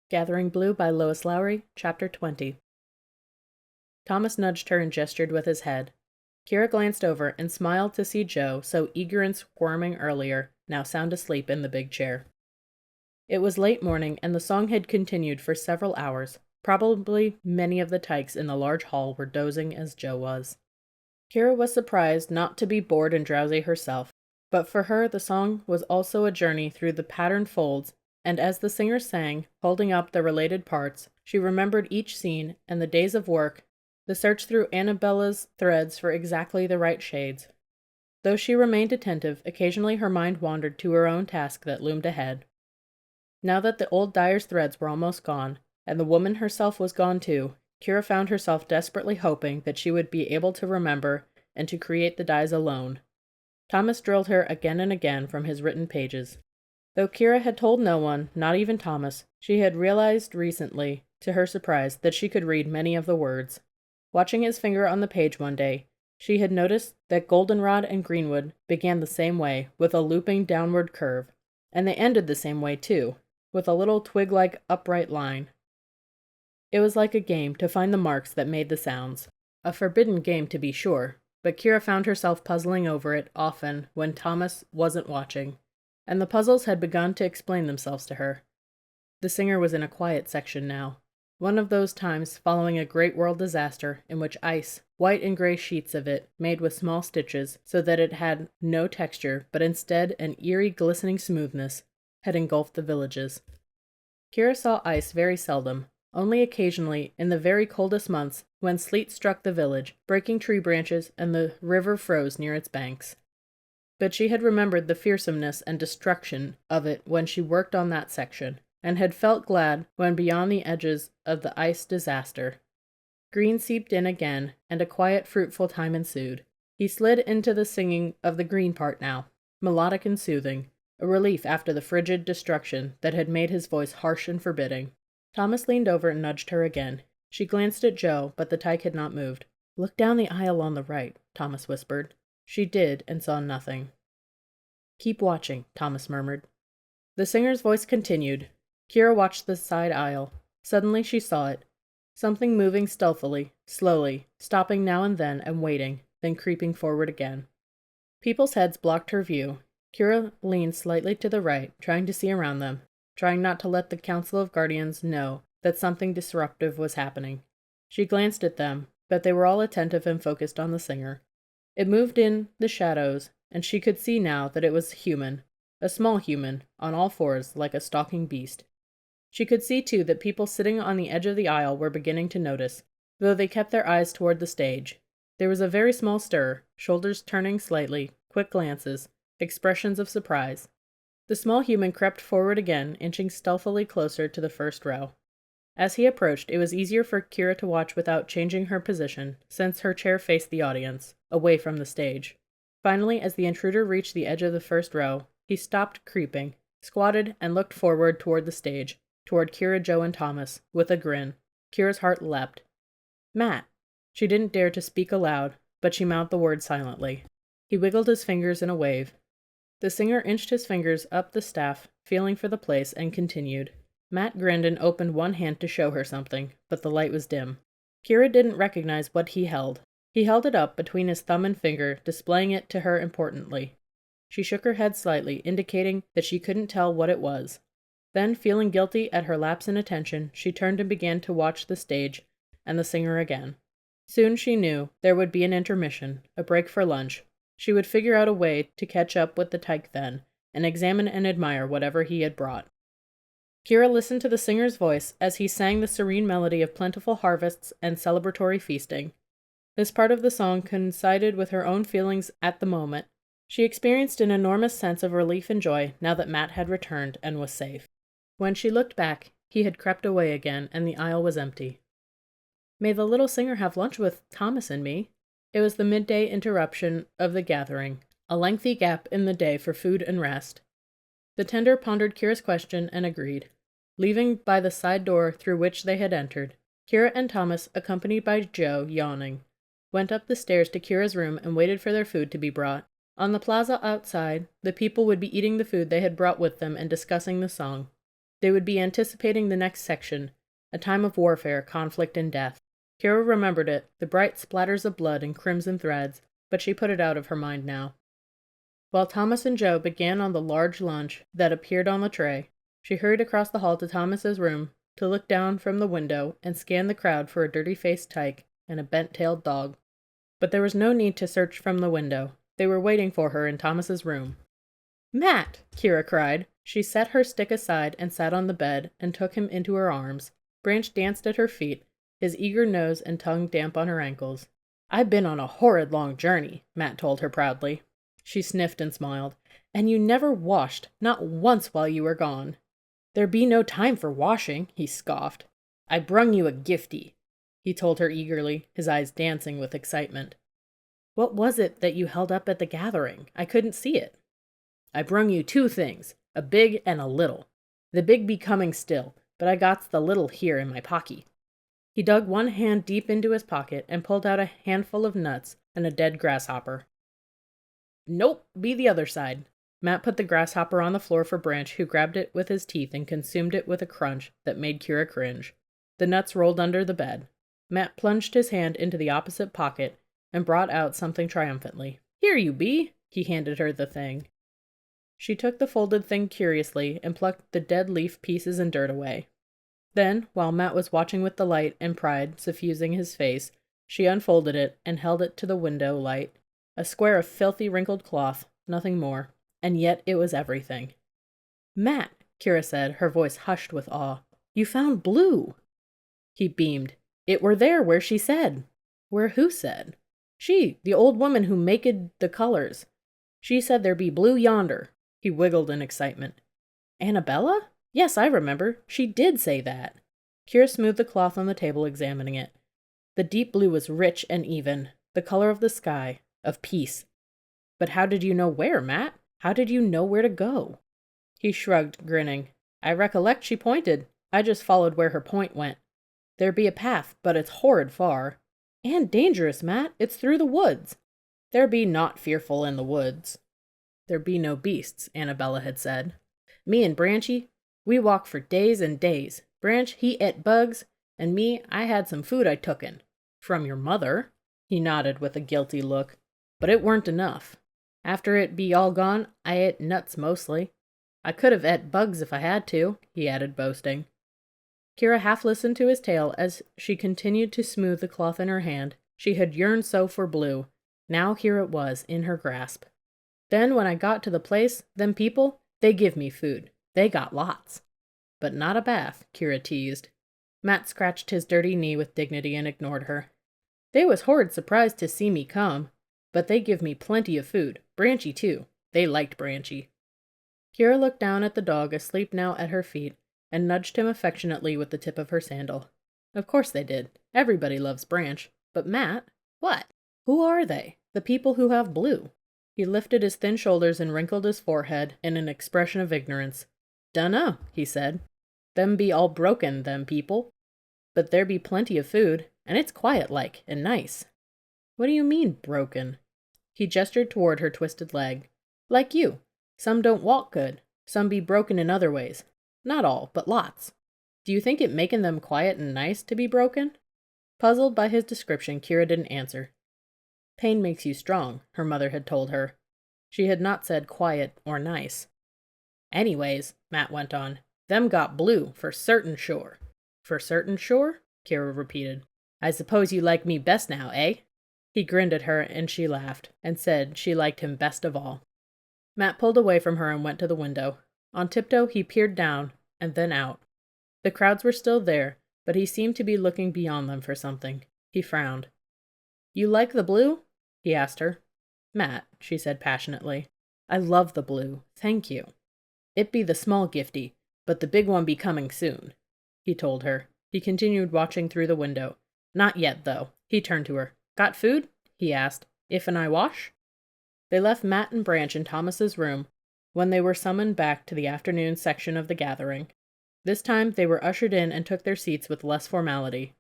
Gathering Blue by Lois Lowry, Chapter 20. Thomas nudged her and gestured with his head. Kira glanced over and smiled to see Joe, so eager and squirming earlier, now sound asleep in the big chair. It was late morning, and the song had continued for several hours. Probably many of the tykes in the large hall were dozing as Joe was. Kira was surprised not to be bored and drowsy herself, but for her the song was also a journey through the patterned folds, and as the singer sang, holding up the related parts, she remembered each scene and the days of work, the search through Annabella's threads for exactly the right shades. Though she remained attentive, occasionally her mind wandered to her own task that loomed ahead. Now that the old dyer's threads were almost gone, and the woman herself was gone too, Kira found herself desperately hoping that she would be able to remember and to create the dyes alone. Thomas drilled her again and again from his written pages. Though Kira had told no one, not even Thomas, she had realized recently, to her surprise, that she could read many of the words. Watching his finger on the page one day, she had noticed that goldenrod and greenwood began the same way, with a looping downward curve, and they ended the same way too, with a little twig-like upright line. It was like a game to find the marks that made the sounds. A forbidden game, to be sure, but Kira found herself puzzling over it often when Thomas wasn't watching, and the puzzles had begun to explain themselves to her. The singer was in a quiet section now, one of those times following a great world disaster in which ice, white and gray sheets of it, made with small stitches so that it had no texture but instead an eerie glistening smoothness, had engulfed the villages. Kira saw ice very seldom, only occasionally in the very coldest months when sleet struck the village, breaking tree branches and the river froze near its banks. But she had remembered the fearsomeness and destruction of it when she worked on that section, and had felt glad when beyond the edges of the ice disaster. Green seeped in again, and a quiet, fruitful time ensued. He slid into the singing of the green part now, melodic and soothing, a relief after the frigid destruction that had made his voice harsh and forbidding. Thomas leaned over and nudged her again. She glanced at Joe, but the tyke had not moved. "Look down the aisle on the right," Thomas whispered. She did, and saw nothing. "Keep watching," Thomas murmured. The singer's voice continued. Kira watched the side aisle. Suddenly she saw it. Something moving stealthily, slowly, stopping now and then waiting, then creeping forward again. People's heads blocked her view. Kira leaned slightly to the right, trying to see around them, trying not to let the Council of Guardians know that something disruptive was happening. She glanced at them, but they were all attentive and focused on the singer. It moved in the shadows, and she could see now that it was human, a small human, on all fours like a stalking beast. She could see, too, that people sitting on the edge of the aisle were beginning to notice, though they kept their eyes toward the stage. There was a very small stir, shoulders turning slightly, quick glances, expressions of surprise. The small human crept forward again, inching stealthily closer to the first row. As he approached, it was easier for Kira to watch without changing her position, since her chair faced the audience, away from the stage. Finally, as the intruder reached the edge of the first row, he stopped creeping, squatted, and looked forward toward the stage, toward Kira, Joe, and Thomas, with a grin. Kira's heart leapt. "Matt!" She didn't dare to speak aloud, but she mouthed the word silently. He wiggled his fingers in a wave. The singer inched his fingers up the staff, feeling for the place, and continued. Matt grinned and opened one hand to show her something, but the light was dim. Kira didn't recognize what he held. He held it up between his thumb and finger, displaying it to her importantly. She shook her head slightly, indicating that she couldn't tell what it was. Then, feeling guilty at her lapse in attention, she turned and began to watch the stage and the singer again. Soon, she knew, there would be an intermission, a break for lunch. She would figure out a way to catch up with the tyke then, and examine and admire whatever he had brought. Kira listened to the singer's voice as he sang the serene melody of plentiful harvests and celebratory feasting. This part of the song coincided with her own feelings at the moment. She experienced an enormous sense of relief and joy now that Matt had returned and was safe. When she looked back, he had crept away again, and the aisle was empty. "May the little singer have lunch with Thomas and me?" It was the midday interruption of the gathering, a lengthy gap in the day for food and rest. The tender pondered Kira's question and agreed. Leaving by the side door through which they had entered, Kira and Thomas, accompanied by Joe, yawning, went up the stairs to Kira's room and waited for their food to be brought. On the plaza outside, the people would be eating the food they had brought with them and discussing the song. They would be anticipating the next section, a time of warfare, conflict, and death. Kira remembered it, the bright splatters of blood and crimson threads, but she put it out of her mind now. While Thomas and Joe began on the large lunch that appeared on the tray, she hurried across the hall to Thomas's room to look down from the window and scan the crowd for a dirty-faced tyke and a bent-tailed dog. But there was no need to search from the window. They were waiting for her in Thomas's room. "Matt!" Kira cried. She set her stick aside and sat on the bed and took him into her arms. Branch danced at her feet, his eager nose and tongue damp on her ankles. "I've been on a horrid long journey," Matt told her proudly. She sniffed and smiled. "And you never washed, not once while you were gone." "There be no time for washing," he scoffed. "I brung you a gifty," he told her eagerly, his eyes dancing with excitement. "What was it that you held up at the gathering? I couldn't see it." "I brung you 2 things, a big and a little. The big be coming still, but I got the little here in my pocky." He dug one hand deep into his pocket and pulled out a handful of nuts and a dead grasshopper. "Nope, be the other side." Matt put the grasshopper on the floor for Branch, who grabbed it with his teeth and consumed it with a crunch that made Kira cringe. The nuts rolled under the bed. Matt plunged his hand into the opposite pocket and brought out something triumphantly. "Here you be!" He handed her the thing. She took the folded thing curiously and plucked the dead leaf pieces and dirt away. Then, while Matt was watching with delight and pride suffusing his face, she unfolded it and held it to the window light. A square of filthy wrinkled cloth, nothing more. And yet it was everything. "Matt," Kira said, her voice hushed with awe, "you found blue." He beamed. "It were there where she said." "Where who said?" "She, the old woman who maked the colors. She said there be blue yonder." He wiggled in excitement. "Annabella? Yes, I remember. She did say that." Kira smoothed the cloth on the table, examining it. The deep blue was rich and even, the color of the sky, of peace. "But how did you know where, Matt? How did you know where to go?" He shrugged, grinning. "I recollect she pointed. I just followed where her point went. There be a path, but it's horrid far." "And dangerous, Matt. It's through the woods." "There be naught fearful in the woods." "There be no beasts," Annabella had said. "Me and Branchy, we walk for days and days. Branch, he et bugs, and me, I had some food I tooken." "From your mother?" He nodded with a guilty look. "But it weren't enough. After it be all gone, I et nuts mostly. I could have et bugs if I had to," he added, boasting. Kira half listened to his tale as she continued to smooth the cloth in her hand. She had yearned so for blue. Now here it was, in her grasp. "Then when I got to the place, them people, they give me food. They got lots." "But not a bath," Kira teased. Matt scratched his dirty knee with dignity and ignored her. "They was horrid surprised to see me come. But they give me plenty of food. Branchy, too. They liked Branchy." Kira looked down at the dog asleep now at her feet and nudged him affectionately with the tip of her sandal. Of course they did. Everybody loves Branch. But Matt? What? Who are they? The people who have blue? He lifted his thin shoulders and wrinkled his forehead in an expression of ignorance. "Dunno," he said. "Them be all broken, them people. But there be plenty of food, and it's quiet-like and nice." "What do you mean, broken?" He gestured toward her twisted leg. "Like you. Some don't walk good. Some be broken in other ways. Not all, but lots. Do you think it making them quiet and nice to be broken?" Puzzled by his description, Kira didn't answer. "Pain makes you strong," her mother had told her. She had not said quiet or nice. "Anyways," Matt went on, "them got blue, for certain sure." "For certain sure?" Kira repeated. "I suppose you like me best now, eh?" He grinned at her, and she laughed, and said she liked him best of all. Matt pulled away from her and went to the window. On tiptoe, he peered down, and then out. The crowds were still there, but he seemed to be looking beyond them for something. He frowned. "You like the blue?" he asked her. "Matt," she said passionately, "I love the blue. Thank you. It be the small gifty, but the big one be coming soon," he told her. He continued watching through the window. "Not yet, though." He turned to her. "Got food?" he asked. "If and I wash?" They left Matt and Branch in Thomas's room when they were summoned back to the afternoon section of the gathering. This time they were ushered in and took their seats with less formality.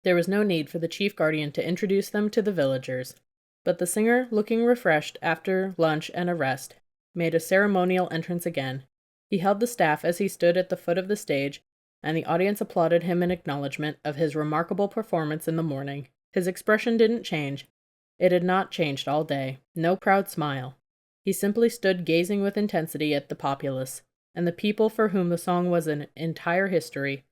There was no need for the chief guardian to introduce them to the villagers, but the singer, looking refreshed after lunch and a rest, made a ceremonial entrance again. He held the staff as he stood at the foot of the stage, and the audience applauded him in acknowledgment of his remarkable performance in the morning. His expression didn't change. It had not changed all day. No proud smile. He simply stood gazing with intensity at the populace, and the people for whom the song was an entire history,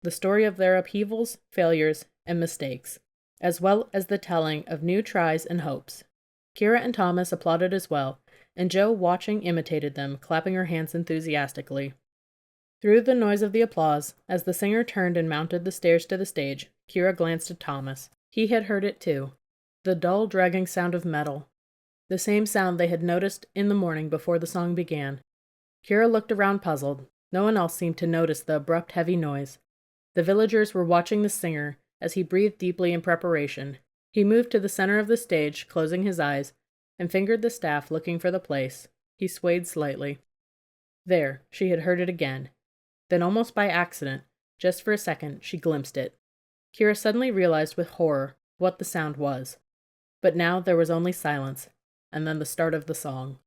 the story of their upheavals, failures, and mistakes, as well as the telling of new tries and hopes. Kira and Thomas applauded as well, and Jo, watching, imitated them, clapping her hands enthusiastically. Through the noise of the applause, as the singer turned and mounted the stairs to the stage, Kira glanced at Thomas. He had heard it too. The dull, dragging sound of metal. The same sound they had noticed in the morning before the song began. Kira looked around puzzled. No one else seemed to notice the abrupt, heavy noise. The villagers were watching the singer as he breathed deeply in preparation. He moved to the center of the stage, closing his eyes, and fingered the staff, looking for the place. He swayed slightly. There, she had heard it again. Then, almost by accident, just for a second, she glimpsed it. Kira suddenly realized with horror what the sound was. But now there was only silence, and then the start of the song.